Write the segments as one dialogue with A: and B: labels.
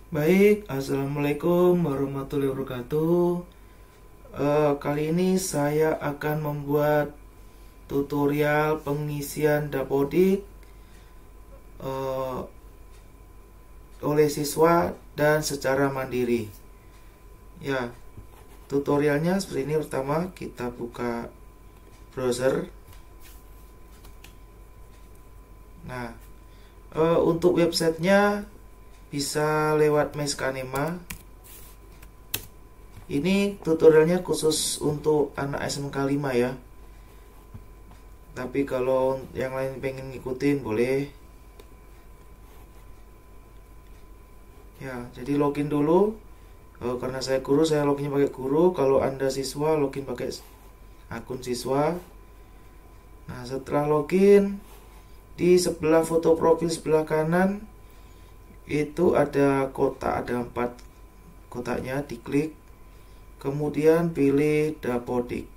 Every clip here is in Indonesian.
A: Baik, assalamualaikum warahmatullahi wabarakatuh. Kali ini saya akan membuat tutorial pengisian Dapodik oleh siswa dan secara mandiri. Ya, tutorialnya seperti ini. Pertama, kita buka browser. Nah, untuk websitenya bisa lewat Meskanema. Ini tutorialnya khusus untuk anak SMK 5 ya. Tapi kalau yang lain pengen ngikutin boleh. Ya, jadi login dulu. Karena saya guru, saya loginnya pakai guru. Kalau Anda siswa, login pakai akun siswa. Nah, setelah login, di sebelah foto profil sebelah kanan itu ada kotak, ada 4 kotaknya, diklik, kemudian pilih Dapodik.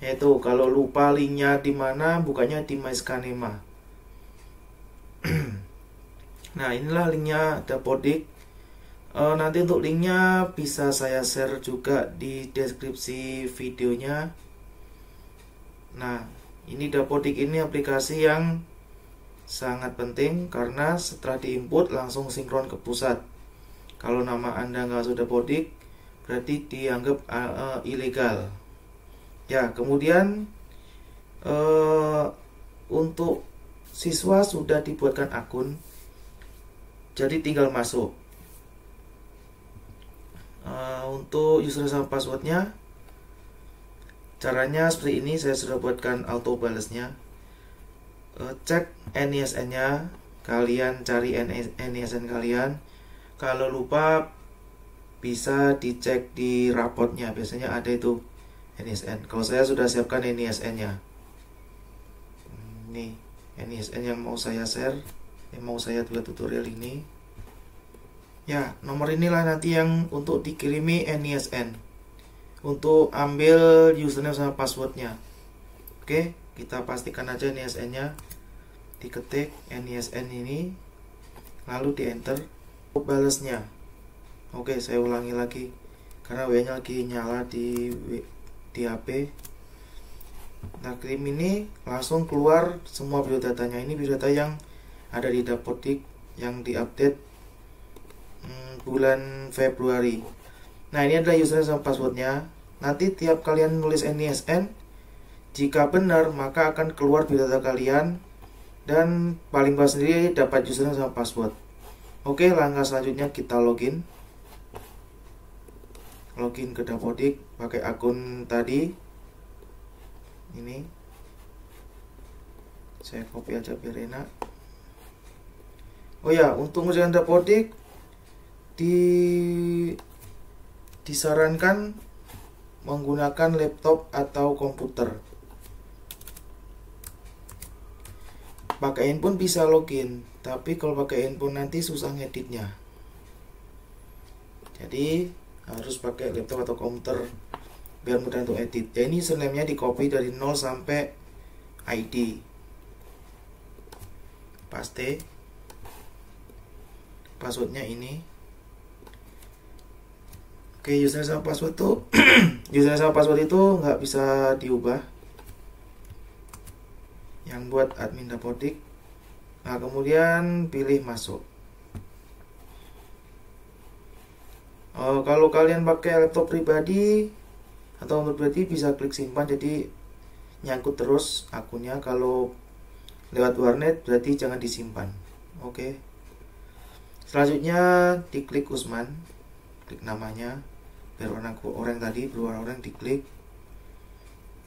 A: Itu kalau lupa linknya di mana, bukannya di Meskanema. Nah, inilah linknya Dapodik. Nanti untuk linknya bisa saya share juga di deskripsi videonya. Nah, ini Dapodik ini aplikasi yang sangat penting karena setelah diinput langsung sinkron ke pusat. Kalau nama Anda nggak sudah Dapodik, berarti dianggap ilegal. Ya, kemudian untuk siswa sudah dibuatkan akun, jadi tinggal masuk. Untuk username sama passwordnya, caranya seperti ini. Saya sudah buatkan auto balesnya. Cek NISN-nya, kalian cari NISN kalian. Kalau lupa bisa dicek di rapotnya, biasanya ada itu NISN. Kalau saya sudah siapkan NISN-nya. Ini NISN yang mau saya share, yang mau saya buat tutorial ini. Ya, nomor inilah nanti yang untuk dikirimi NISN untuk ambil username sama passwordnya. Oke, kita pastikan aja NISN-nya, diketik NISN ini, lalu di enter. Balesnya, oke, saya ulangi lagi karena W-nya lagi nyala di HP. Nah, kirim ini langsung keluar semua biodatanya. Ini biodata yang ada di Dapodik yang diupdate bulan Februari. Nah, ini adalah username sama passwordnya. Nanti tiap kalian nulis NISN, jika benar maka akan keluar biodata kalian, dan paling bawah sendiri dapat username sama password. Oke, langkah selanjutnya kita login ke Dapodik pakai akun tadi. Ini saya copy aja biar enak. Oh ya, untuk ngerjain Dapodik disarankan menggunakan laptop atau komputer. Pakai handphone bisa login, tapi kalau pakai handphone nanti susah ngeditnya. Jadi harus pakai laptop atau komputer biar mudah untuk edit. Ya, ini username-nya di copy dari 0 sampai ID. Paste. Passwordnya ini. Oke, username sama password tuh username sama password itu nggak bisa diubah, yang buat admin Dapodik. Nah, kemudian pilih masuk. Kalau kalian pakai laptop pribadi atau pribadi bisa klik simpan, jadi nyangkut terus akunnya. Kalau lewat warnet berarti jangan disimpan. Oke. Selanjutnya diklik Usman, klik namanya biar orang tadi berwarna oranye, diklik.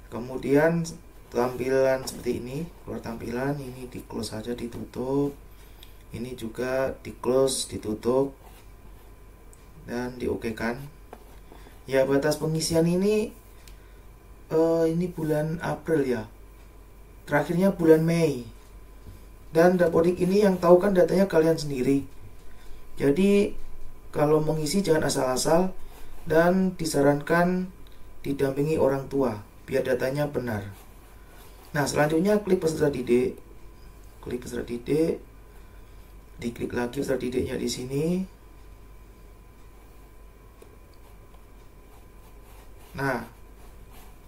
A: Kemudian tampilan seperti ini, keluar tampilan ini, di close saja, ditutup. Ini juga di close, ditutup, dan di OK kan. Ya, batas pengisian ini bulan April ya, terakhirnya bulan Mei. Dan Dapodik ini yang tahu kan datanya kalian sendiri. Jadi kalau mengisi jangan asal-asal, dan disarankan didampingi orang tua biar datanya benar. Nah, selanjutnya klik peserta didik. Diklik lagi besar tidiknya di sini. Nah,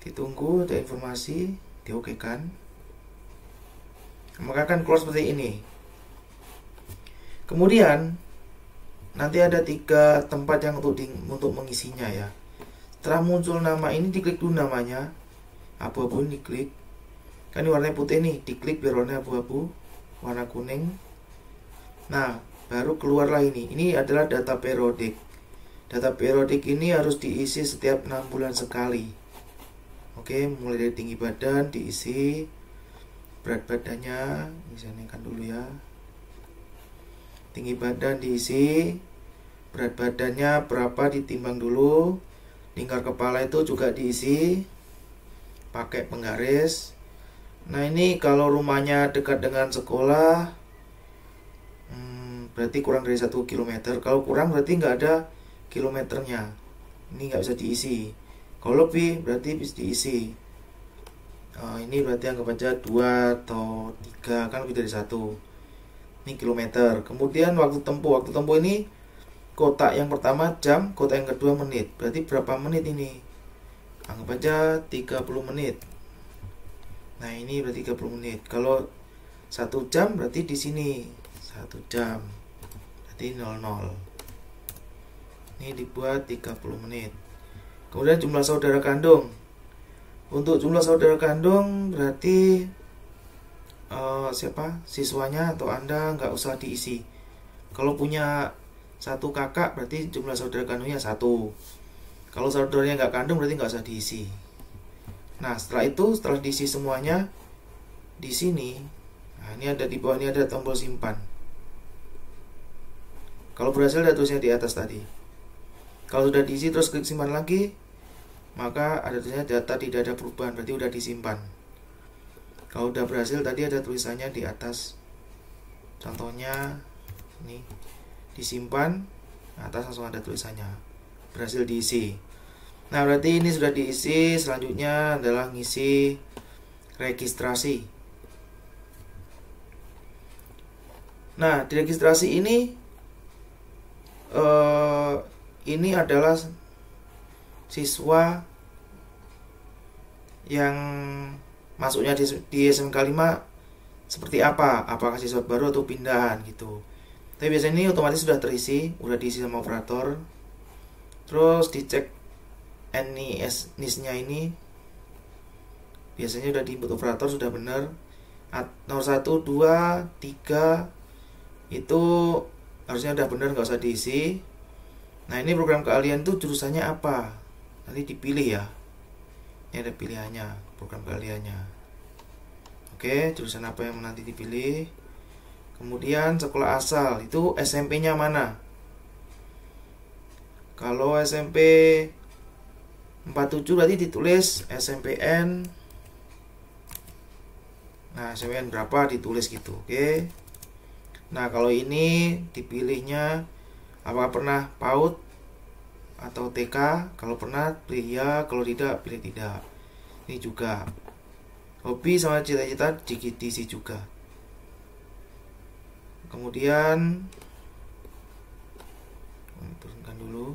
A: ditunggu ada informasi, diokekan. Maka akan keluar seperti ini. Kemudian nanti ada 3 tempat yang untuk mengisinya ya. Setelah muncul nama ini, diklik dulu namanya. Abu-abu ini diklik. Kan ini warnanya putih nih, diklik biar warnanya abu-abu, warna kuning. Nah, baru keluarlah ini. Ini adalah data periodik. Data periodik ini harus diisi setiap 6 bulan sekali. Oke, mulai dari tinggi badan diisi, berat badannya, misalnya kan dulu ya. Tinggi badan diisi, berat badannya berapa ditimbang dulu. Lingkar kepala itu juga diisi pakai penggaris. Nah, ini kalau rumahnya dekat dengan sekolah, berarti kurang dari 1 km. Kalau kurang berarti nggak ada kilometernya, ini nggak bisa diisi. Kalau lebih berarti bisa diisi. Ini berarti anggap aja 2 atau 3, kan lebih dari 1. Ini kilometer. Kemudian waktu tempuh ini kotak yang pertama jam, kotak yang kedua menit. Berarti berapa menit ini? Anggap aja 30 menit. Nah, ini berarti 30 menit. Kalau 1 jam berarti di sini 1 jam. Berarti 00. Ini dibuat 30 menit. Kemudian jumlah saudara kandung. Untuk jumlah saudara kandung berarti siswanya atau Anda nggak usah diisi. Kalau punya 1 kakak berarti jumlah saudara kandungnya 1. Kalau saudaranya nggak kandung berarti nggak usah diisi. Nah, setelah diisi semuanya di sini. Nah, ini ada di bawah, ini ada tombol simpan. Kalau berhasil ada tulisnya di atas tadi. Kalau sudah diisi terus klik simpan lagi, maka ada tulisnya data tidak ada perubahan, berarti udah disimpan. Kalau udah berhasil tadi ada tulisannya di atas. Contohnya ini disimpan, atas langsung ada tulisannya berhasil diisi. Nah, berarti ini sudah diisi. Selanjutnya adalah ngisi registrasi. Nah, di registrasi ini adalah siswa yang masuknya di SMK 5 seperti apa, apakah siswa baru atau pindahan gitu. Tapi biasanya ini otomatis sudah terisi, udah diisi sama operator. Terus dicek NIS-nya ini, biasanya udah di input operator sudah benar. Nomor 1, 2, 3 itu harusnya udah benar, nggak usah diisi. Nah, ini program keahlian itu jurusannya apa, nanti dipilih ya. Ini ada pilihannya, program keahliannya. Oke, jurusan apa yang nanti dipilih. Kemudian sekolah asal itu SMP-nya mana. Kalau SMP 47 berarti ditulis SMPN. Nah, SMPN berapa ditulis gitu. Oke. Nah, kalau ini dipilihnya apakah pernah PAUD atau TK. Kalau pernah pilih ya, kalau tidak pilih tidak. Ini juga hobi sama cita-cita diisi juga. Kemudian turunkan dulu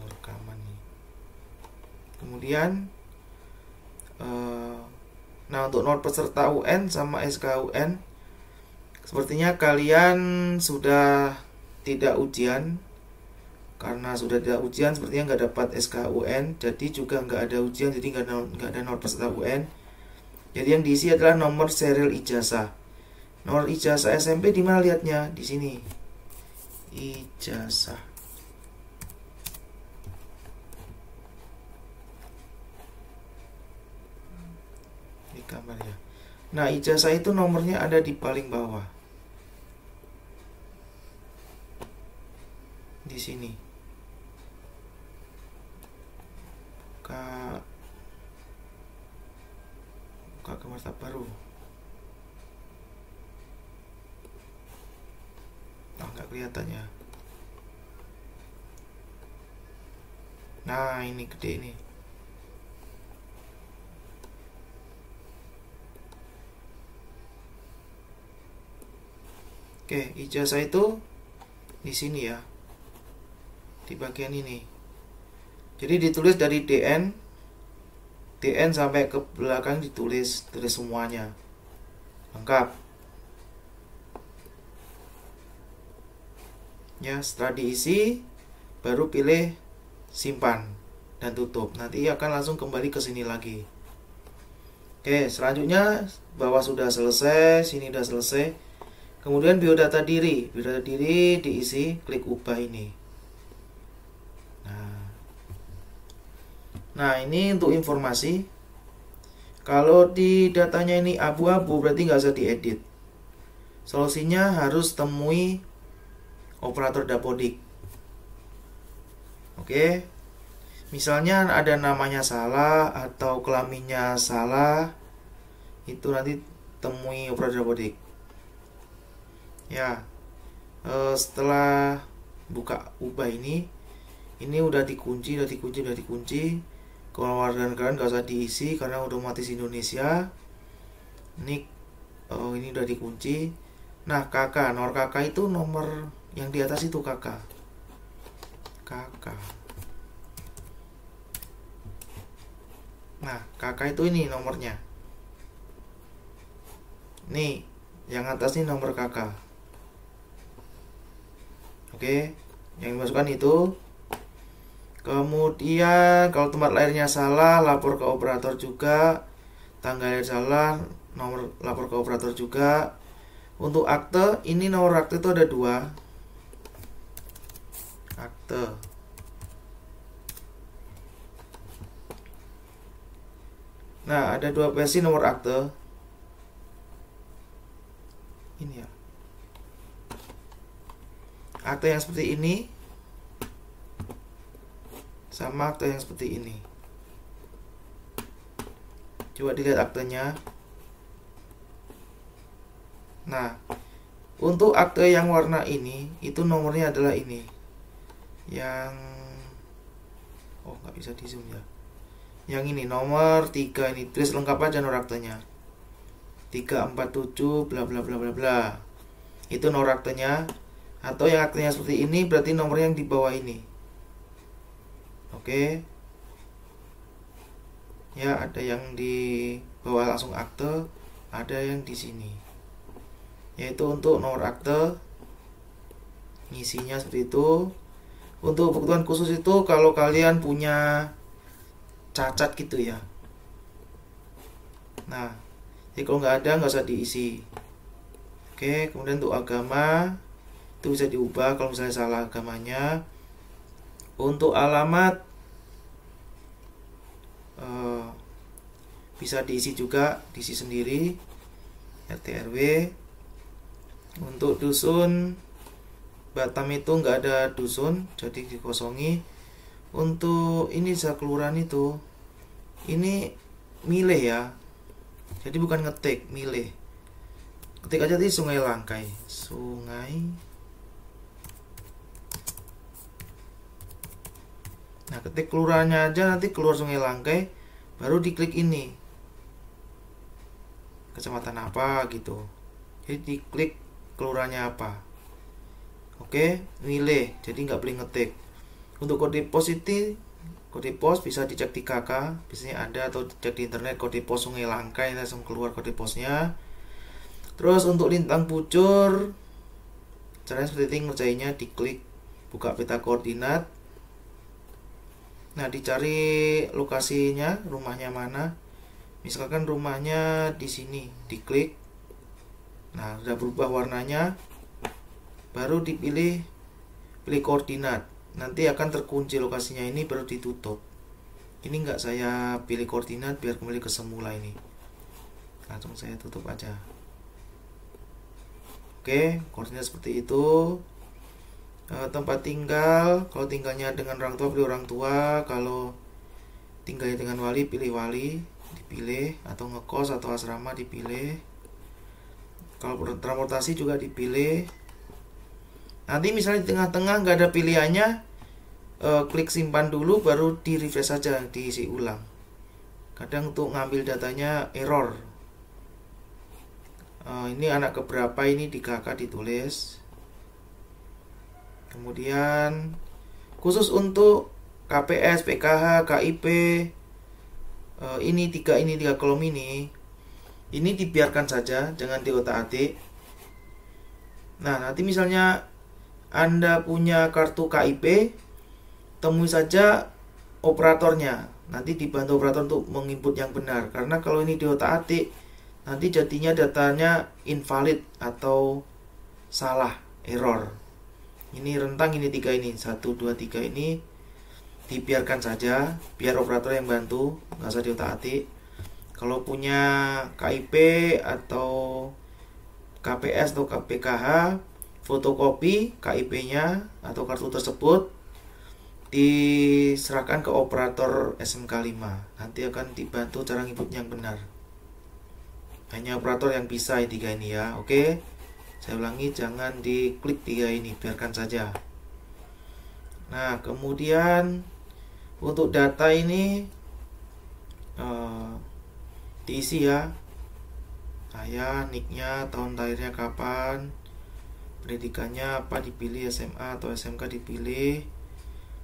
A: rekaman nih. Kemudian nah, untuk nomor peserta UN sama SKUN, sepertinya kalian sudah tidak ujian. Karena sudah tidak ujian, sepertinya nggak dapat SKUN, jadi juga nggak ada ujian, jadi nggak ada nomor peserta UN. Jadi yang diisi adalah nomor serial ijazah. Nomor ijazah SMP di mana lihatnya? Di sini. Ijazah. Di gambarnya. Nah, ijazah itu nomornya ada di paling bawah. Di sini. Buka ke mata baru. Nggak kelihatannya. Nah, ini gede ini. Oke, ijazah itu di sini ya, di bagian ini. Jadi ditulis dari DN sampai ke belakang tulis semuanya lengkap. Ya, setelah diisi baru pilih simpan dan tutup. Nanti akan langsung kembali ke sini lagi. Oke, selanjutnya bawah sudah selesai, sini sudah selesai. Kemudian biodata diri diisi, klik ubah ini. Nah, ini untuk informasi. Kalau di datanya ini abu-abu berarti nggak usah diedit. Solusinya harus temui operator dapodik. Oke. Misalnya ada namanya salah atau kelaminnya salah, itu nanti temui operator dapodik. Ya, setelah buka ubah ini udah dikunci. Kewarganegaraan nggak usah diisi karena otomatis Indonesia. Ini udah dikunci. Nah, nomor KK itu nomor yang di atas itu KK. Nah, KK itu ini nomornya. Nih, yang atas ini nomor KK. Oke, yang dimasukkan itu. Kemudian kalau tempat lahirnya salah, lapor ke operator juga. Tanggal lahir salah, nomor lapor ke operator juga. Untuk akte, ini nomor akte itu ada 2. Akte. Nah, ada 2 versi nomor akte. Ini ya. Akte yang seperti ini sama akte yang seperti ini. Coba dilihat aktenya. Nah, untuk akte yang warna ini, itu nomornya adalah ini. Yang nggak bisa di zoom ya. Yang ini nomor 3 ini, tulis lengkap aja nomor aktenya. 347 bla bla bla bla bla. Itu nomor aktenya. Atau yang aktenya seperti ini berarti nomor yang di bawah ini. Oke. Ya, ada yang di bawah langsung akte, ada yang di sini. Yaitu untuk nomor akte ngisinya seperti itu. Untuk kebutuhan khusus itu kalau kalian punya cacat gitu ya. Nah, jadi kalau nggak ada nggak usah diisi. Oke, kemudian untuk agama itu bisa diubah kalau misalnya salah agamanya. Untuk alamat bisa diisi juga, diisi sendiri RT RW. Untuk dusun Batam itu nggak ada dusun, jadi dikosongi. Untuk ini desa kelurahan itu, ini milih ya, jadi bukan ngetik, milih. Ketik aja di Sungai Langkai, Nah, ketik kelurahannya aja nanti keluar Sungai Langkai, baru diklik ini kecamatan apa gitu. Jadi diklik kelurahannya apa. Oke, milih, jadi nggak boleh ngetik. Untuk kode pos kode pos bisa dicek di KK, biasanya ada, atau cek di internet kode pos Sungai Langkai, langsung keluar kode posnya. Terus untuk lintang pucur, caranya seperti ini, ngerjainnya diklik buka peta koordinat. Nah, dicari lokasinya, rumahnya mana. Misalkan rumahnya di sini, diklik. Nah, sudah berubah warnanya. Baru dipilih pilih koordinat. Nanti akan terkunci lokasinya ini, baru ditutup. Ini enggak saya pilih koordinat biar kembali ke semula ini. Langsung saya tutup aja. Oke, koordinat seperti itu. Tempat tinggal, kalau tinggalnya dengan orang tua pilih orang tua, kalau tinggalnya dengan wali pilih wali, dipilih, atau ngekos atau asrama dipilih. Kalau transportasi juga dipilih. Nanti misalnya di tengah-tengah nggak ada pilihannya, klik simpan dulu, baru di refresh saja, diisi ulang. Kadang untuk ngambil datanya error, Ini anak keberapa ini di kakak ditulis. Kemudian khusus untuk KPS, PKH, KIP, ini tiga kolom ini dibiarkan saja, jangan diotak-atik. Nah, nanti misalnya Anda punya kartu KIP, temui saja operatornya. Nanti dibantu operator untuk menginput yang benar. Karena kalau ini diotak-atik, nanti jadinya datanya invalid atau salah, error. Ini rentang ini 3 ini, 1, 2, 3 ini dibiarkan saja, biar operator yang bantu, nggak usah diotak-atik. Kalau punya KIP atau KPS atau KPKH, fotokopi KIP-nya atau kartu tersebut diserahkan ke operator SMK 5. Nanti akan dibantu cara input yang benar. Hanya operator yang bisa 3 ini ya. Oke. Saya ulangi, jangan diklik 3 ini, biarkan saja. Nah, kemudian untuk data ini diisi ya. Saya, nicknya, tahun lahirnya kapan, pendidikannya apa dipilih, SMA atau SMK dipilih,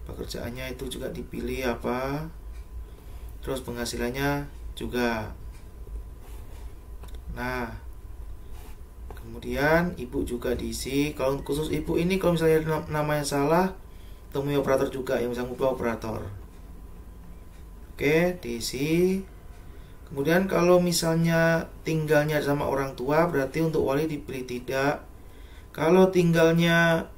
A: pekerjaannya itu juga dipilih apa, terus penghasilannya juga. Nah, kemudian ibu juga diisi. Kalau khusus ibu ini, kalau misalnya namanya salah, temui operator juga yang bisa mengubah operator. Oke, diisi. Kemudian kalau misalnya tinggalnya sama orang tua, berarti untuk wali dipilih tidak. Kalau tinggalnya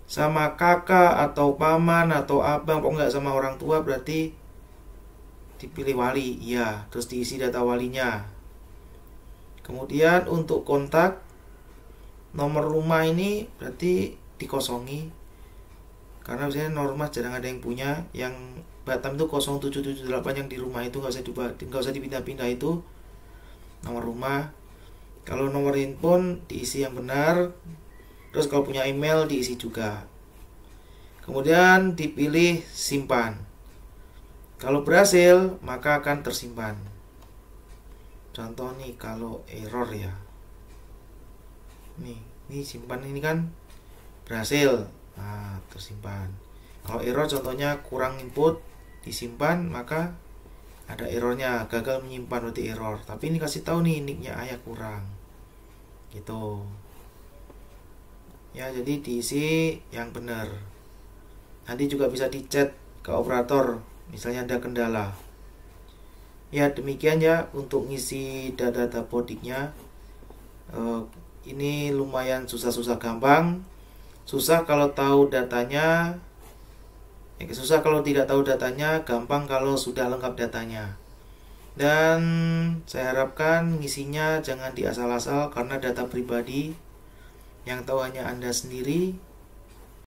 A: sama kakak atau paman atau abang, kok nggak sama orang tua, berarti dipilih wali, ya. Terus diisi data walinya. Kemudian untuk kontak, nomor rumah ini berarti dikosongi. Karena biasanya normal jarang ada yang punya. Yang Batam itu 0778 yang di rumah itu nggak usah dipindah-pindah, itu nomor rumah. Kalau nomor handphone diisi yang benar. Terus kalau punya email diisi juga. Kemudian dipilih simpan. Kalau berhasil maka akan tersimpan. Contoh nih, kalau error ya. Ini simpan ini kan berhasil. Nah, tersimpan. Kalau error contohnya kurang input, disimpan, maka ada errornya, gagal menyimpan, berarti error. Tapi ini kasih tahu nih, nicknya ayah kurang gitu ya. Jadi diisi yang benar. Nanti juga bisa dichat ke operator misalnya ada kendala. Ya, demikian ya untuk ngisi data bodiknya. Ini lumayan susah gampang. Susah kalau tahu datanya, susah kalau tidak tahu datanya, gampang kalau sudah lengkap datanya. Dan saya harapkan ngisinya jangan di asal-asal, karena data pribadi yang tahu hanya Anda sendiri.